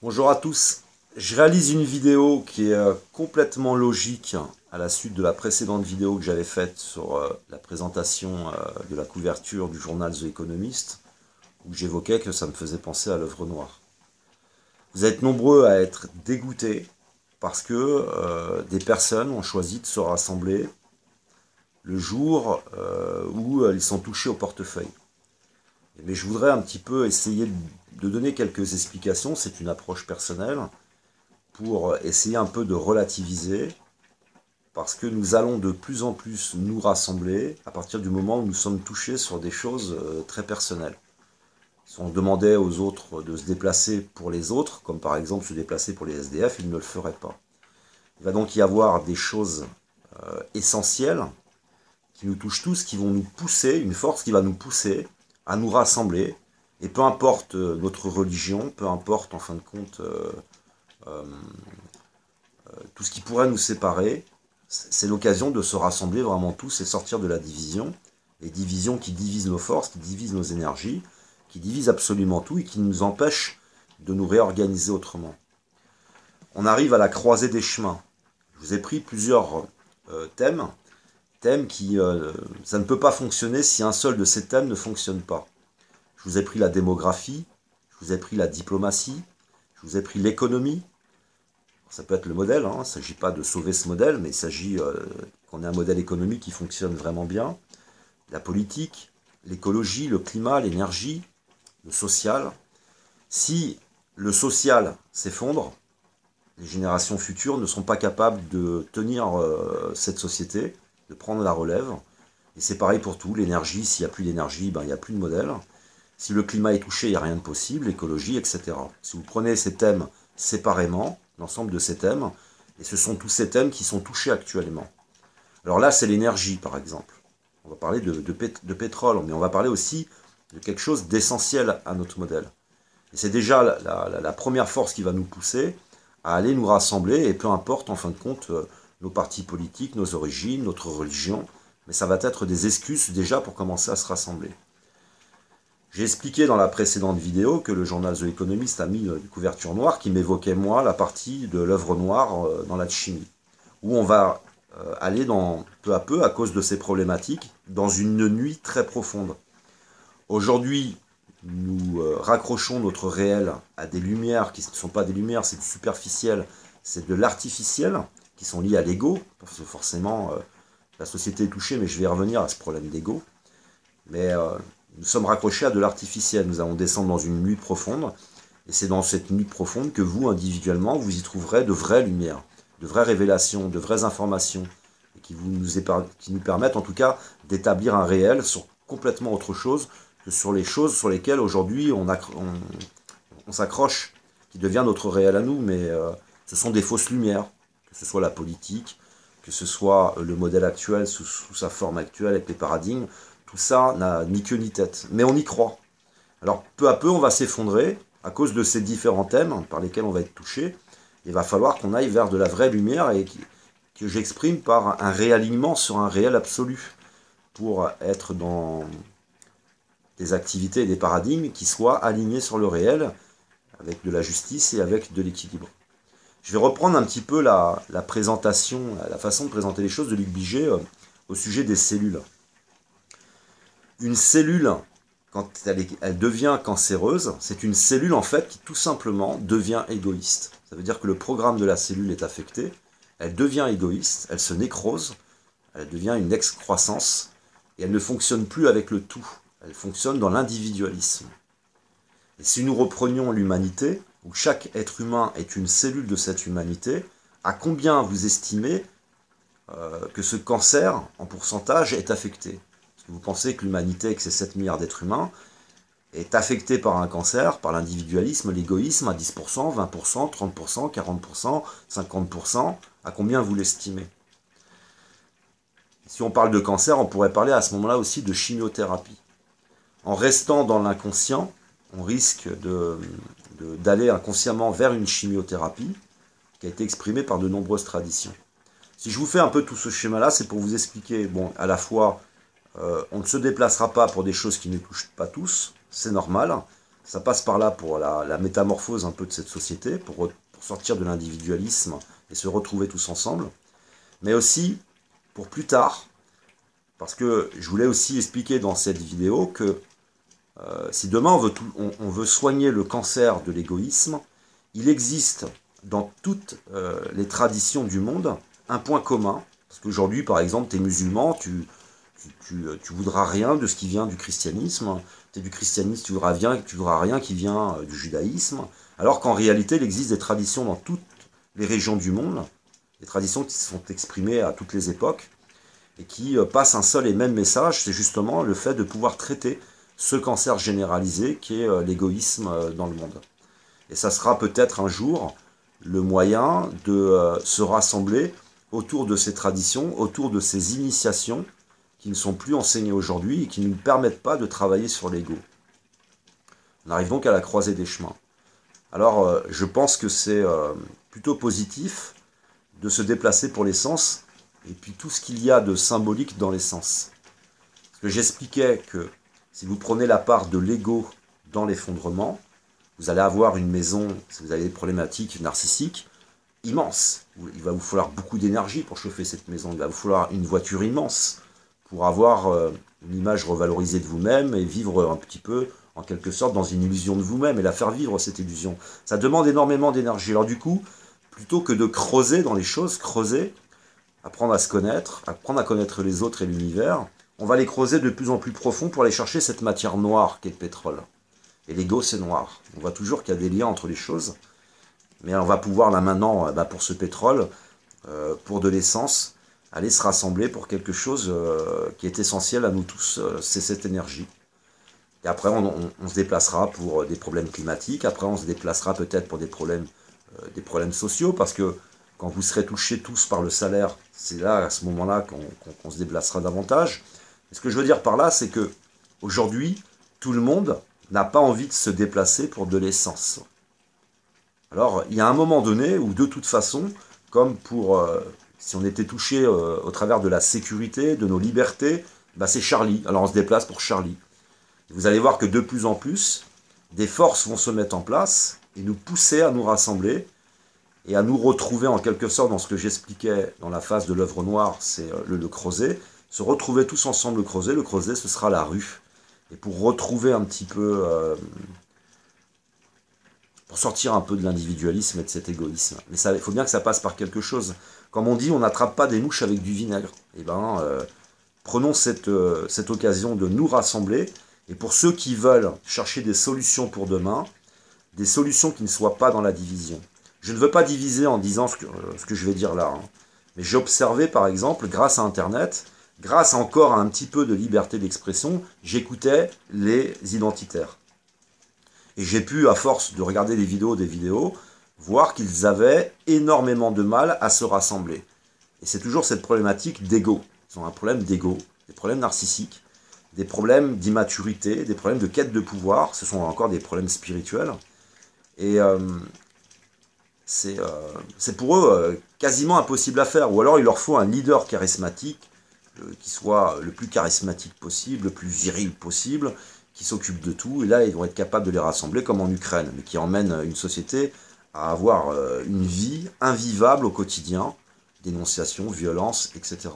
Bonjour à tous. Je réalise une vidéo qui est complètement logique à la suite de la précédente vidéo que j'avais faite sur la présentation de la couverture du journal The Economist, où j'évoquais que ça me faisait penser à l'œuvre noire. Vous êtes nombreux à être dégoûtés parce que des personnes ont choisi de se rassembler le jour où ils sont touchés au portefeuille. Mais je voudrais un petit peu essayer de donner quelques explications, c'est une approche personnelle, pour essayer un peu de relativiser, parce que nous allons de plus en plus nous rassembler à partir du moment où nous sommes touchés sur des choses très personnelles. Si on demandait aux autres de se déplacer pour les autres, comme par exemple se déplacer pour les SDF, ils ne le feraient pas. Il va donc y avoir des choses essentielles qui nous touchent tous, qui vont nous pousser, une force qui va nous pousser à nous rassembler, et peu importe notre religion, peu importe en fin de compte euh, tout ce qui pourrait nous séparer, c'est l'occasion de se rassembler vraiment tous et sortir de la division. Les divisions qui divisent nos forces, qui divisent nos énergies, qui divisent absolument tout et qui nous empêchent de nous réorganiser autrement. On arrive à la croisée des chemins. Je vous ai pris plusieurs thèmes qui... ça ne peut pas fonctionner si un seul de ces thèmes ne fonctionne pas. Je vous ai pris la démographie, je vous ai pris la diplomatie, je vous ai pris l'économie. Ça peut être le modèle, hein. Il ne s'agit pas de sauver ce modèle, mais il s'agit qu'on ait un modèle économique qui fonctionne vraiment bien. La politique, l'écologie, le climat, l'énergie, le social. Si le social s'effondre, les générations futures ne seront pas capables de tenir cette société, de prendre la relève. Et c'est pareil pour tout. L'énergie, s'il n'y a plus d'énergie, ben, il n'y a plus de modèle. Si le climat est touché, il n'y a rien de possible, l'écologie, etc. Si vous prenez ces thèmes séparément, l'ensemble de ces thèmes, et ce sont tous ces thèmes qui sont touchés actuellement. Alors là, c'est l'énergie, par exemple. On va parler de pétrole, mais on va parler aussi de quelque chose d'essentiel à notre modèle. Et c'est déjà la première force qui va nous pousser à aller nous rassembler, et peu importe, en fin de compte, nos partis politiques, nos origines, notre religion, mais ça va être des excuses déjà pour commencer à se rassembler. J'ai expliqué dans la précédente vidéo que le journal The Economist a mis une couverture noire qui m'évoquait moi la partie de l'œuvre noire dans la chimie, où on va aller peu à peu, à cause de ces problématiques, dans une nuit très profonde. Aujourd'hui, nous raccrochons notre réel à des lumières qui ne sont pas des lumières, c'est du superficiel, c'est de l'artificiel, qui sont liées à l'ego, parce que forcément la société est touchée, mais je vais y revenir à ce problème d'ego. Mais nous sommes raccrochés à de l'artificiel, nous allons descendre dans une nuit profonde, et c'est dans cette nuit profonde que vous, individuellement, vous y trouverez de vraies lumières, de vraies révélations, de vraies informations, et qui nous permettent en tout cas d'établir un réel sur complètement autre chose que sur les choses sur lesquelles aujourd'hui on s'accroche, qui devient notre réel à nous, mais ce sont des fausses lumières, que ce soit la politique, que ce soit le modèle actuel sous sa forme actuelle avec les paradigmes, tout ça n'a ni queue ni tête, mais on y croit. Alors peu à peu on va s'effondrer à cause de ces différents thèmes par lesquels on va être touché. Il va falloir qu'on aille vers de la vraie lumière et que j'exprime par un réalignement sur un réel absolu pour être dans des activités et des paradigmes qui soient alignés sur le réel avec de la justice et avec de l'équilibre. Je vais reprendre un petit peu la présentation, la façon de présenter les choses de Luc Biget au sujet des cellules. Une cellule, quand elle devient cancéreuse, c'est une cellule en fait qui tout simplement devient égoïste. Ça veut dire que le programme de la cellule est affecté, elle devient égoïste, elle se nécrose, elle devient une excroissance, et elle ne fonctionne plus avec le tout, elle fonctionne dans l'individualisme. Et si nous reprenions l'humanité, où chaque être humain est une cellule de cette humanité, à combien vous estimez que ce cancer, en pourcentage, est affecté? Est-ce que vous pensez que l'humanité, avec ses 7 milliards d'êtres humains, est affectée par un cancer, par l'individualisme, l'égoïsme, à 10%, 20%, 30%, 40%, 50%? À combien vous l'estimez? Si on parle de cancer, on pourrait parler à ce moment-là aussi de chimiothérapie. En restant dans l'inconscient, on risque d'aller inconsciemment vers une chimiothérapie qui a été exprimée par de nombreuses traditions. Si je vous fais un peu tout ce schéma-là, c'est pour vous expliquer, bon, à la fois, on ne se déplacera pas pour des choses qui ne touchent pas tous, c'est normal. Ça passe par là pour la métamorphose un peu de cette société, pour sortir de l'individualisme et se retrouver tous ensemble. Mais aussi pour plus tard, parce que je voulais aussi expliquer dans cette vidéo que si demain on veut soigner le cancer de l'égoïsme, il existe dans toutes les traditions du monde un point commun. Parce qu'aujourd'hui, par exemple, tu es musulman, tu voudras rien de ce qui vient du christianisme. Tu es du christianisme, tu voudras rien qui vient du judaïsme. Alors qu'en réalité, il existe des traditions dans toutes les régions du monde, des traditions qui se sont exprimées à toutes les époques, et qui passent un seul et même message, c'est justement le fait de pouvoir traiter ce cancer généralisé qui est l'égoïsme dans le monde. Et ça sera peut-être un jour le moyen de se rassembler autour de ces traditions, autour de ces initiations qui ne sont plus enseignées aujourd'hui et qui ne nous permettent pas de travailler sur l'ego. On arrive donc à la croisée des chemins. Alors, je pense que c'est plutôt positif de se déplacer pour l'essence, et puis tout ce qu'il y a de symbolique dans l'essence. Parce que j'expliquais que si vous prenez la part de l'ego dans l'effondrement, vous allez avoir une maison, si vous avez des problématiques narcissiques, immense. Il va vous falloir beaucoup d'énergie pour chauffer cette maison. Il va vous falloir une voiture immense pour avoir une image revalorisée de vous-même et vivre un petit peu, en quelque sorte, dans une illusion de vous-même et la faire vivre, cette illusion. Ça demande énormément d'énergie. Alors du coup, plutôt que de creuser dans les choses, creuser, apprendre à se connaître, apprendre à connaître les autres et l'univers, on va les creuser de plus en plus profond pour aller chercher cette matière noire qu'est le pétrole. Et l'ego, c'est noir. On voit toujours qu'il y a des liens entre les choses. Mais on va pouvoir, là maintenant, pour ce pétrole, pour de l'essence, aller se rassembler pour quelque chose qui est essentiel à nous tous, c'est cette énergie. Et après, on se déplacera pour des problèmes climatiques. Après, on se déplacera peut-être pour des problèmes sociaux, parce que quand vous serez touchés tous par le salaire, c'est là, à ce moment-là, qu'on se déplacera davantage. Et ce que je veux dire par là, c'est que aujourd'hui, tout le monde n'a pas envie de se déplacer pour de l'essence. Alors, il y a un moment donné où, de toute façon, comme pour si on était touché au travers de la sécurité, de nos libertés, c'est Charlie. Alors on se déplace pour Charlie. Et vous allez voir que de plus en plus, des forces vont se mettre en place et nous pousser à nous rassembler et à nous retrouver en quelque sorte dans ce que j'expliquais dans la phase de l'œuvre noire, c'est le creuset. Se retrouver tous ensemble le creuset ce sera la rue. Et pour retrouver un petit peu, pour sortir un peu de l'individualisme et de cet égoïsme. Mais il faut bien que ça passe par quelque chose. Comme on dit, on n'attrape pas des mouches avec du vinaigre. Et prenons cette occasion de nous rassembler. Et pour ceux qui veulent chercher des solutions pour demain, des solutions qui ne soient pas dans la division. Je ne veux pas diviser en disant ce que je vais dire là. Mais j'ai observé, par exemple, grâce à Internet, grâce encore à un petit peu de liberté d'expression, j'écoutais les identitaires. Et j'ai pu, à force de regarder des vidéos, voir qu'ils avaient énormément de mal à se rassembler. Et c'est toujours cette problématique d'ego. Ils ont un problème d'ego, des problèmes narcissiques, des problèmes d'immaturité, des problèmes de quête de pouvoir. Ce sont encore des problèmes spirituels. Et c'est pour eux quasiment impossible à faire. Ou alors il leur faut un leader charismatique, qui soit le plus charismatique possible, le plus viril possible, qui s'occupe de tout, et là ils vont être capables de les rassembler comme en Ukraine, mais qui emmène une société à avoir une vie invivable au quotidien, dénonciation, violence, etc.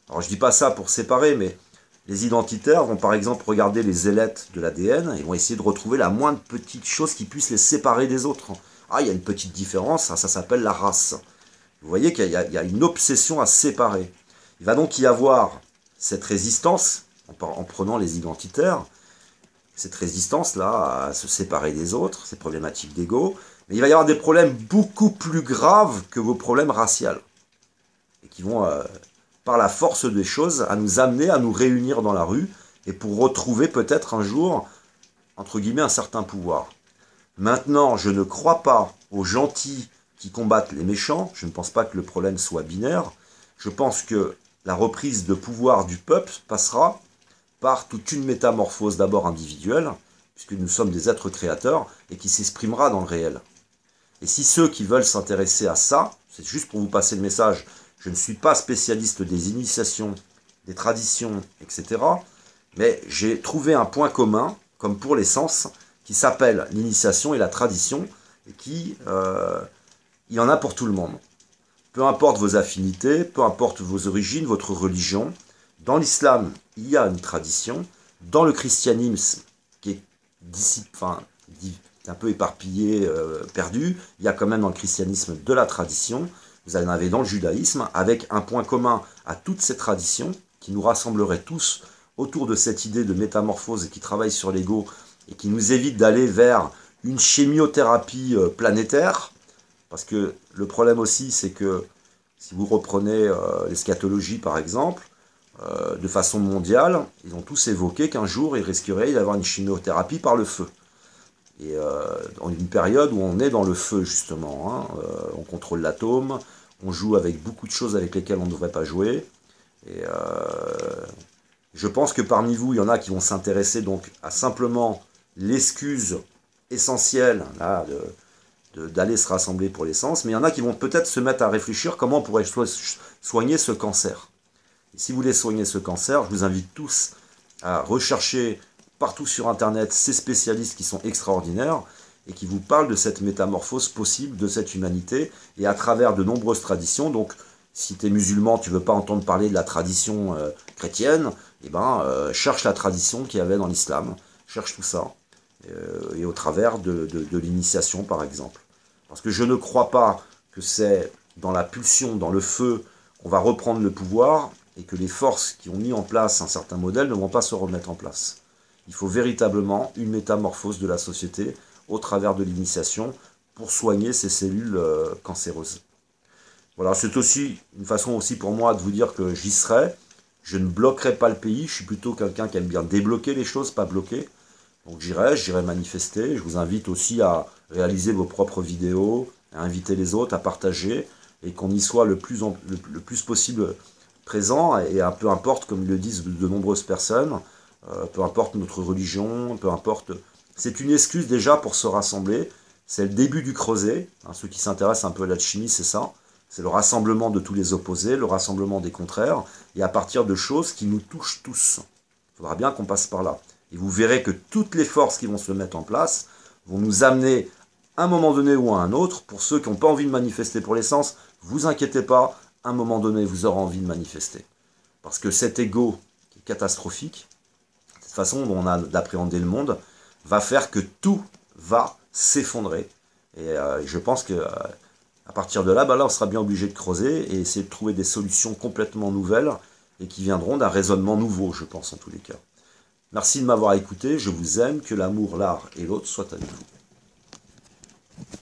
Alors je dis pas ça pour séparer, mais les identitaires vont par exemple regarder les ailettes de l'ADN, et vont essayer de retrouver la moindre petite chose qui puisse les séparer des autres. Ah, il y a une petite différence, ça s'appelle la race. Vous voyez qu'il y a une obsession à séparer. Il va donc y avoir cette résistance, en prenant les identitaires, cette résistance-là à se séparer des autres, ces problématiques d'ego, mais il va y avoir des problèmes beaucoup plus graves que vos problèmes raciaux, et qui vont, par la force des choses, à nous amener à nous réunir dans la rue, et pour retrouver peut-être un jour, entre guillemets, un certain pouvoir. Maintenant, je ne crois pas aux gentils qui combattent les méchants, je ne pense pas que le problème soit binaire, je pense que la reprise de pouvoir du peuple passera par toute une métamorphose d'abord individuelle, puisque nous sommes des êtres créateurs, et qui s'exprimera dans le réel. Et si ceux qui veulent s'intéresser à ça, c'est juste pour vous passer le message, je ne suis pas spécialiste des initiations, des traditions, etc., mais j'ai trouvé un point commun, comme pour l'essence, qui s'appelle l'initiation et la tradition, et qui, il y en a pour tout le monde. Peu importe vos affinités, peu importe vos origines, votre religion, dans l'islam, il y a une tradition. Dans le christianisme, qui est un peu éparpillé, perdu, il y a quand même dans le christianisme de la tradition. Vous en avez dans le judaïsme, avec un point commun à toutes ces traditions, qui nous rassemblerait tous autour de cette idée de métamorphose et qui travaille sur l'ego, et qui nous évite d'aller vers une chimiothérapie planétaire. Parce que le problème aussi, c'est que si vous reprenez l'eschatologie par exemple, de façon mondiale, ils ont tous évoqué qu'un jour il risquerait d'y avoir une chimiothérapie par le feu. Et dans une période où on est dans le feu justement, hein, on contrôle l'atome, on joue avec beaucoup de choses avec lesquelles on ne devrait pas jouer. Et je pense que parmi vous, il y en a qui vont s'intéresser donc à simplement l'excuse essentielle là, d'aller se rassembler pour l'essence, mais il y en a qui vont peut-être se mettre à réfléchir comment on pourrait soigner ce cancer. Et si vous voulez soigner ce cancer, je vous invite tous à rechercher partout sur Internet ces spécialistes qui sont extraordinaires et qui vous parlent de cette métamorphose possible de cette humanité et à travers de nombreuses traditions. Donc, si tu es musulman, tu ne veux pas entendre parler de la tradition chrétienne, eh ben, cherche la tradition qu'il y avait dans l'islam, cherche tout ça, et au travers de l'initiation par exemple. Parce que je ne crois pas que c'est dans la pulsion, dans le feu, qu'on va reprendre le pouvoir et que les forces qui ont mis en place un certain modèle ne vont pas se remettre en place. Il faut véritablement une métamorphose de la société au travers de l'initiation pour soigner ces cellules cancéreuses. Voilà, c'est aussi une façon aussi pour moi de vous dire que j'y serai. Je ne bloquerai pas le pays, je suis plutôt quelqu'un qui aime bien débloquer les choses, pas bloquer. Donc j'irai manifester, je vous invite aussi à réaliser vos propres vidéos, à inviter les autres, à partager, et qu'on y soit le plus possible présent, et peu importe, comme le disent de nombreuses personnes, peu importe notre religion, peu importe... C'est une excuse déjà pour se rassembler, c'est le début du creuset, hein, ceux qui s'intéressent un peu à l'alchimie, c'est ça, c'est le rassemblement de tous les opposés, le rassemblement des contraires, et à partir de choses qui nous touchent tous. Il faudra bien qu'on passe par là. Et vous verrez que toutes les forces qui vont se mettre en place vont nous amener à un moment donné ou à un autre. Pour ceux qui n'ont pas envie de manifester pour l'essence, vous inquiétez pas, à un moment donné, vous aurez envie de manifester. Parce que cet ego qui est catastrophique, cette façon dont on a d'appréhender le monde, va faire que tout va s'effondrer. Et je pense que à partir de là, là, on sera bien obligé de creuser et essayer de trouver des solutions complètement nouvelles et qui viendront d'un raisonnement nouveau, je pense, en tous les cas. Merci de m'avoir écouté, je vous aime, que l'amour, l'art et l'autre soient avec vous.